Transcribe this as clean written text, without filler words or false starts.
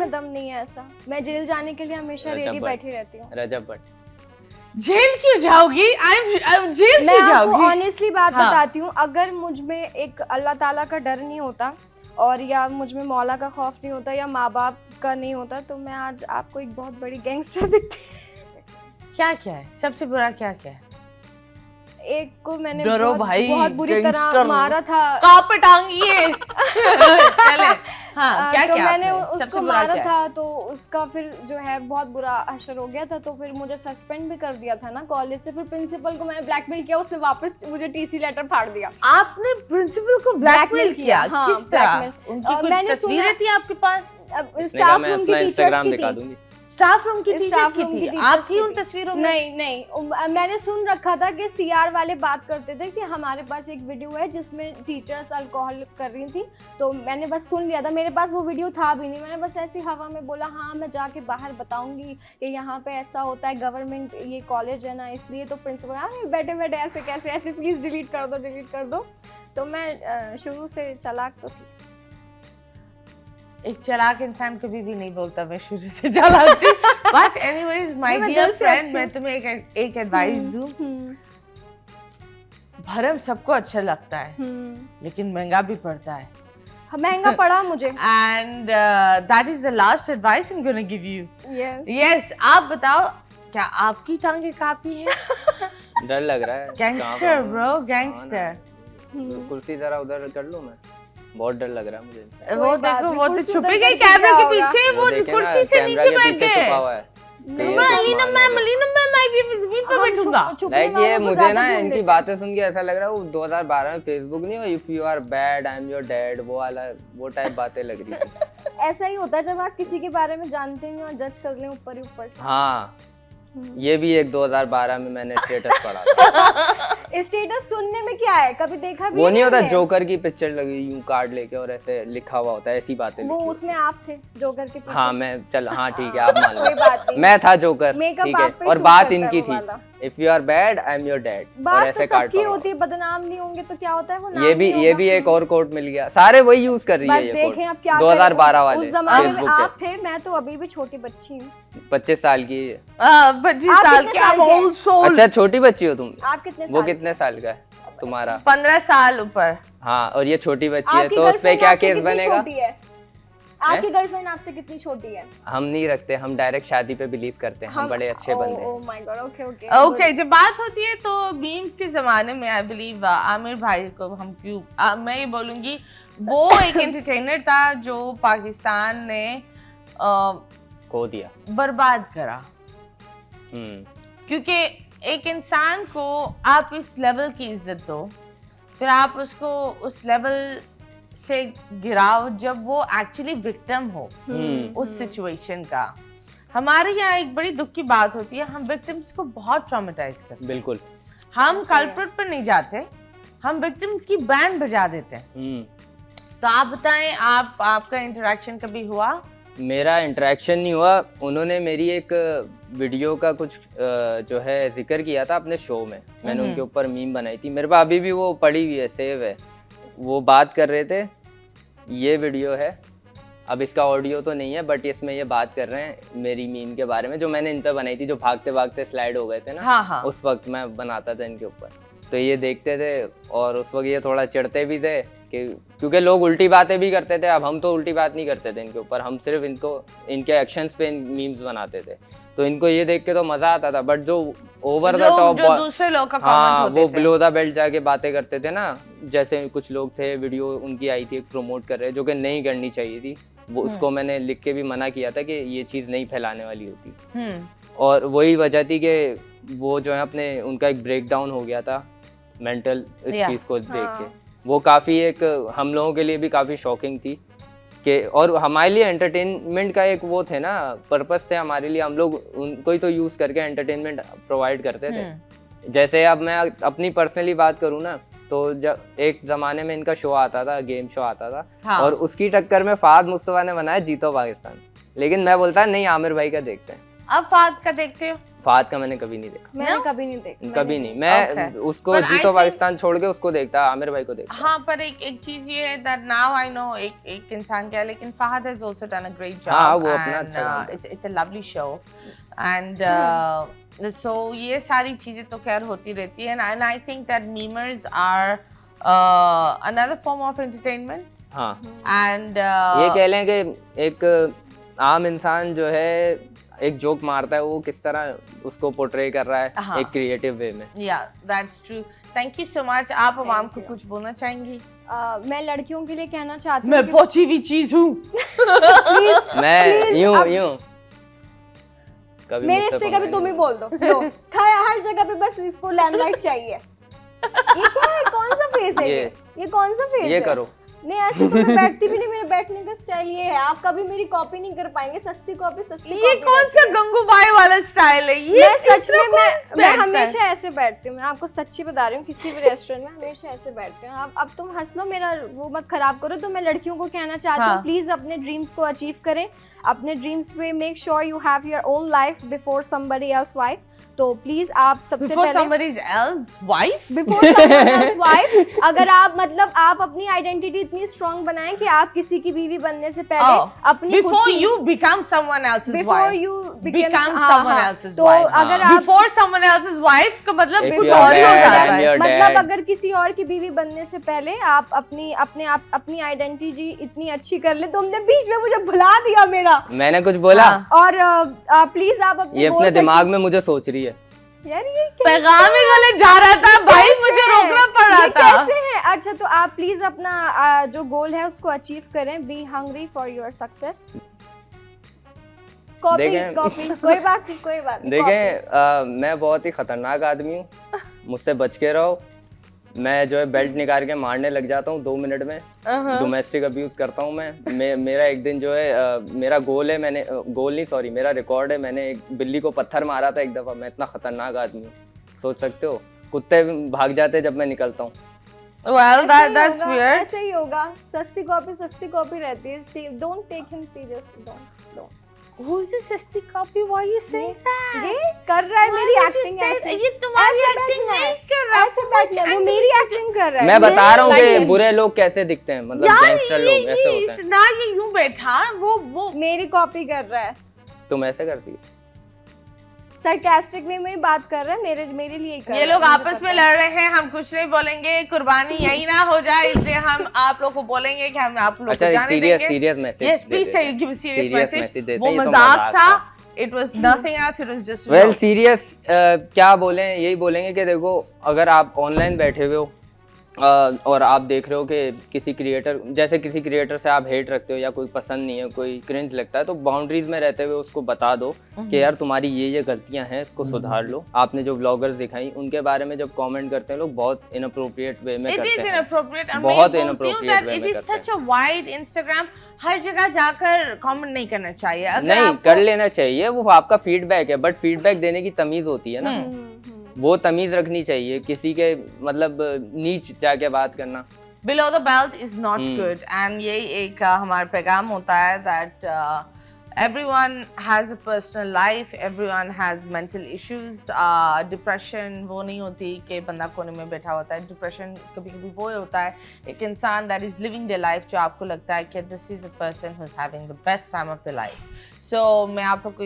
में दम नहीं है ऐसा। मैं जेल जाने के लिए हमेशा रेडी बैठी रहती हूँ। रजब भट्ट। जेल क्यों जाओगी? जेल मैं क्यों आपको जाओगी? ऑनेस्टली बात हाँ। बताती हूँ, अगर मुझ में एक अल्लाह ताला का डर नहीं होता और या मुझ में मौला का खौफ नहीं होता या माँ बाप का नहीं होता तो मैं आज आपको एक बहुत बड़ी गैंगस्टर दिखती। क्या क्या है सबसे बुरा? क्या क्या है? एक को मैंने डरो भाई, बहुत बुरी तरह गैंगस्टर। मारा था। कहाँ पे टांगिए? चले। हाँ, क्या तो क्या मैंने आपने? उसको सबसे बुरा मारा क्या है? था तो उसका फिर जो है बहुत बुरा असर हो गया था, तो फिर मुझे सस्पेंड भी कर दिया था ना कॉलेज से। फिर प्रिंसिपल को मैंने ब्लैकमेल किया, उसने वापस मुझे टीसी लेटर फाड़ दिया। आपने प्रिंसिपल को ब्लैकमेल किया? हाँ, किस तरह? blackmail। उनकी कुछ मैंने तस्वीरें थी आपके पास? स्टाफ रूम की टीचर्स की दिखा थी। दूंगी। स्टाफ रूम की स्टाफ टीचर्स रूम की की थी? टीचर्स आप थी की उन थी। तस्वीरों में? नहीं, मैंने सुन रखा था कि सीआर वाले बात करते थे कि हमारे पास एक वीडियो है जिसमें टीचर्स अल्कोहल कर रही थी, तो मैंने बस सुन लिया था। मेरे पास वो वीडियो था भी नहीं, मैंने बस ऐसी हवा में बोला हाँ मैं जाके बाहर बताऊंगी कि यहाँ पे ऐसा होता है, गवर्नमेंट ये कॉलेज है ना इसलिए। तो प्रिंसिपल बैठे बैठे ऐसे कैसे ऐसे, प्लीज़ डिलीट कर दो। तो मैं शुरू से चालाक तो थी। एक चालाक इंसान कभी भी नहीं बोलता मैं शुरू से चालाक थी। But anyways my dear friend, मैं तुम्हें एक एडवाइस दूं। भरम सबको अच्छा लगता है लेकिन महंगा भी पड़ता है। महंगा पड़ा मुझे। And that is the last advice I am gonna give you. Yes, आप बताओ क्या आपकी टांगे काफी है? डर लग रहा है। Gangster bro, gangster. कुर्सी जरा उधर कर लो, मैं बहुत डर लग रहा है मुझे इनसे। वो देखो, वो तो कुर्सी छुपे उधर गए करके कैमरे क्या के होगा? पीछे, वो देखे ना, कुर्सी से कैमरा नीचे के बैठ पीछे गए। छुपा हुआ है। तो ये मलीना मैं भी जमीन पे बैठूंगा। लाइक ये मुझे ना इनकी बातें सुन के ऐसा लग रहा है वो 2012 में फेसबुक नहीं हो, if you are bad I am your dad, वो वाला वो टाइप बातें लग रही थी। ऐसा ही होता है जब आप किसी के बारे में जानते नहीं और जज कर लें ऊपर ही ऊपर से। हाँ, ये भी एक 2012 में मैंने स्टेटस पढ़ा था। स्टेटस सुनने में क्या है, कभी देखा भी वो नहीं होता है? जोकर की पिक्चर लगी यूं कार्ड लेके और ऐसे लिखा हुआ होता है, ऐसी बातें वो लिखी उसमें आप थे जोकर के पीछे। हाँ मैं चल, हाँ ठीक है, आप मान कोई बात लो नहीं। मैं था जोकर, मेकअप ठीक है। आप पे और सूट बात करता है इनकी वो थी, वाला। If you are bad I am your dad, और बात ऐसे तो कार्ड सबकी पकड़ा। होती है, बदनाम नहीं होंगे तो क्या होता है वो नाम ये नहीं भी होगा। एक और कोट मिल गया, सारे वही यूज कर रही है बस ये देखें अब कोट, क्या 2012 वाले उस जमाने में फेसबुक आप के। थे, मैं तो अभी भी छोटी बच्ची हूँ। 25 साल की। 25 आप साल कितने के, साल आप के हैं? Old soul. अच्छा छोटी बच्ची हो तुम? आप कितने वो साल कितने साल का है तुम्हारा? 15 साल ऊपर। हाँ, और ये छोटी बच्ची है आपकी तो उस पे गर्लफ्रेंड क्या आपसे केस कितनी बनेगा? छोटी है? आपकी गर्लफ्रेंड आपसे कितनी छोटी है? हम नहीं रखते, हम डायरेक्ट शादी पे बिलीव करते हैं, हम बड़े अच्छे बंदे हैं। Oh my God, okay okay, जब बात होती है तो मीम्स के जमाने में आई बिलीव आमिर भाई को हम क्यों मैं ये बोलूंगी, वो एक एंटरटेनर था जो पाकिस्तान ने खो दिया, बर्बाद करा। क्योंकि एक इंसान को आप इस लेवल की इज्जत दो, फिर आप उसको उस लेवल से गिराओ जब वो एक्चुअली विक्टिम हो उस सिचुएशन का। हमारे यहाँ एक बड़ी दुख की बात होती है, हम विक्टिम्स को बहुत ट्रॉमेटाइज करते हैं। बिल्कुल, हम कल्प्रिट पर नहीं जाते, हम विक्टिम्स की बैंड बजा देते हैं। तो आप बताएं, आपका इंटरेक्शन कभी हुआ? मेरा इंटरेक्शन नहीं हुआ, उन्होंने मेरी एक वीडियो का कुछ जो है जिक्र किया था अपने शो में, मैंने उनके ऊपर मीम बनाई थी, मेरे पास अभी भी वो पड़ी हुई है, सेव है। वो बात कर रहे थे, ये वीडियो है, अब इसका ऑडियो तो नहीं है बट इसमें ये बात कर रहे हैं मेरी मीम के बारे में जो मैंने इन पे बनाई थी, जो भागते भागते स्लाइड हो गए थे ना। हाँ। उस वक्त मैं बनाता था इनके ऊपर, तो ये देखते थे और उस वक्त ये थोड़ा चिढ़ते भी थे कि क्योंकि लोग उल्टी बातें भी करते थे। अब हम तो उल्टी बात नहीं करते थे इनके ऊपर, हम सिर्फ इनके एक्शंस पे मीम्स बनाते थे, तो इनको ये देख के तो मजा आता था। बट जो ओवर द टॉप जो दूसरे लोग का हाँ, होते वो थे। बिलो द बेल्ट जाके बातें करते थे ना, जैसे कुछ लोग थे, वीडियो उनकी आई थी प्रमोट कर रहे, जो कि नहीं करनी चाहिए थी वो, उसको मैंने लिख के भी मना किया था कि ये चीज़ नहीं फैलाने वाली होती। और वही वजह थी कि वो जो है अपने उनका एक ब्रेक डाउन हो गया था मेंटल इस चीज़ को देख के। वो काफ़ी एक हम लोगों के लिए भी काफ़ी शॉकिंग थी कि, और हमारे लिए एंटरटेनमेंट का एक वो थे ना, पर्पस थे हमारे लिए, हम लोग उनको ही तो यूज़ करके एंटरटेनमेंट प्रोवाइड करते थे। जैसे अब मैं अपनी पर्सनली बात करूँ ना, तो जब एक ज़माने में इनका शो आता था, गेम शो आता था, और उसकी टक्कर में फाद मुस्तफा ने बनाया जीतो पाकिस्तान, लेकिन मैं बोलता नहीं, आमिर भाई का देखते हैं। अब फाद का देखते हो? फहद का मैंने कभी नहीं देखा, मैंने कभी नहीं देखा, कभी नहीं। मैं Okay. उसको But I जीतो think- पाकिस्तान छोड़ के उसको देखता, आमिर भाई को देखता। हाँ, पर एक चीज ये है that now I know एक इंसान क्या है, लेकिन Fahad has also done a great job। हाँ, वो अपना अच्छा काम करता है। it's a lovely show and so ये सारी चीजें तो खैर होती रहती है and I think that memers are another form of entertainment हाँ, and ये कह लें कि एक आम इंसान जो है एक जोक मारता है, वो किस तरह उसको पोर्ट्रे कर रहा है हाँ। एक क्रिएटिव वे में। yeah that's true। thank you so much। आप अवाम को you। कुछ बोलना चाहेंगी? मैं लड़कियों के लिए कहना चाहती मैं हूँ पहुंची हुई चीज हूँ। मैं यूं कभी मेरे मुझसे से पंगा कभी नहीं तुम ही लेना। बोल दो, लो हर जगह पे बस इसको लैंडलाइट चाहिए। ये क्या है, कौन सा फेस है ये कौन सा फेस ये है? करो। नहीं ऐसे तो मैं बैठती भी नहीं, मेरे बैठने का स्टाइल ये है। आप कभी मेरी कॉपी नहीं कर पाएंगे, सस्ती कॉपी ये कौन सा गंगूबाई वाला स्टाइल है? ये मैं सच में मैं बैठता है? हमेशा ऐसे बैठती हूँ। मैं आपको सच्ची बता रही हूँ, किसी भी रेस्टोरेंट में हमेशा ऐसे बैठती हूँ। अब तुम हंस लो, मेरा वो मत खराब करो। तो मैं लड़कियों को कहना चाहती हूँ, हाँ। प्लीज अपने ड्रीम्स को अचीव करें। अपने ड्रीम्स पे make sure you have your own life before somebody else wife. तो प्लीज आप सबसे Before पहले somebody else wife? Before someone else wife, अगर आप मतलब आप अपनी आइडेंटिटी इतनी स्ट्रांग बनाएं कि आप किसी की बीवी बनने से पहले Oh, अपनी खुद before की you become someone else's before wife। you become हाँ, someone हाँ, else's तो wife। अगर आप Before someone else's wife का मतलब If कुछ you are और ही हो dad, जाता I'm है। your मतलब dad। अगर किसी और की बीवी बनने से पहले आप अपनी आइडेंटिटी इतनी अच्छी कर ले। तुमने बीच में मुझे भुला दिया मेरा। मैंने कुछ बोला? हाँ। और प्लीज आप अपने ये अपने goals दिमाग achieve- में मुझे सोच रही है। यार ये पैगाम ही गलत जा रहा था भाई, कैसे मुझे है? रोकना पड़ रहा ये था। कैसे है? अच्छा तो आप प्लीज अपना जो गोल है उसको अचीव करें। Be hungry for your success. Copy देखें- कॉपी कोई बात नहीं, कोई बात नहीं। देखें मैं बहुत ही खतरनाक आदमी हूँ, मुझसे बच के रहो। मैं जो है बेल्ट निकाल के मारने लग जाता हूँ 2 मिनट में। डोमेस्टिक अब्यूज करता हूँ मैं मेरा एक दिन जो है मेरा गोल है, मैंने गोल नहीं सॉरी मेरा रिकॉर्ड है, मैंने एक बिल्ली को पत्थर मारा था एक दफ़ा। मैं इतना खतरनाक आदमी हूँ, सोच सकते हो? कुत्ते भाग जाते जब मैं निकलता हूँ। Well, ऐसे ही that's होगा, weird। ऐसे ही होगा। सस्ती कॉपी रहती है। Don't take him seriously, don't. Who is this sasti copy? Why are you saying that? ये कर रहा है Why मेरी would you एक्टिंग say ऐसे। that? ये तुम्हारी ऐसे एक्टिंग बैठना है, नहीं कर रहा। ऐसे बैठना है, वो मेरी एक्टिंग कर रहा है। मैं बता रहा हूँ Like कि this। बुरे लोग कैसे दिखते हैं, मतलब यार गैंगस्टर लोग ऐसे होते हैं। ना ये यूं बैठा वो मेरी कॉपी कर रहा है। तुम ऐसे करती हो? सरकास्टिक वे में ही बात कर रहा है, मेरे लिए ही कर ये रहा है, लोग मुझे आपस पता में है। लड़ रहे हैं, हम कुछ नहीं बोलेंगे, कुर्बानी यही ना हो जाए, इसलिए हम आप लोग को बोलेंगे कि हम आप लोग अच्छा को एक जाने सीरियस देंगे। Serious message Yes, please say, give a serious message message। देते वो हैं, ये तो मजाक था। था। It was nothing else, it was just a well joke। Serious क्या बोलें, यही बोलेंगे कि देखो अगर आप ऑनलाइन बैठे हुए हो और आप देख रहे हो कि किसी क्रिएटर से आप हेट रखते हो या कोई पसंद नहीं है, कोई क्रिंज लगता है, तो बाउंड्रीज में रहते हुए उसको बता दो कि यार तुम्हारी ये गलतियां हैं, इसको सुधार लो। आपने जो ब्लॉगर्स दिखाई उनके बारे में जब कमेंट करते हैं लोग, बहुत इनअप्रोप्रिएट वे में It करते is हैं। inappropriate। मैं बहुत बोलती हूँ inappropriate that way it में is करते such a wide Instagram, हर जगह जाकर कमेंट नहीं करना चाहिए। अगर नहीं आपको- कर लेना चाहिए, वो आपका फीडबैक है, बट फीडबैक देने की तमीज होती है ना, वो तमीज रखनी चाहिए। किसी के मतलब नीच जाके बात करना। Below the belt is not good and यही एक हमारा पैगाम होता है that everyone has a personal life, everyone has mental issues। depression वो नहीं होती कि बंदा कोने में बैठा होता है। depression कभी कभी वो होता है एक इंसान that is living their life, जो आपको लगता है कि this is a person who is having the best time of their life। so मैं आप लोग को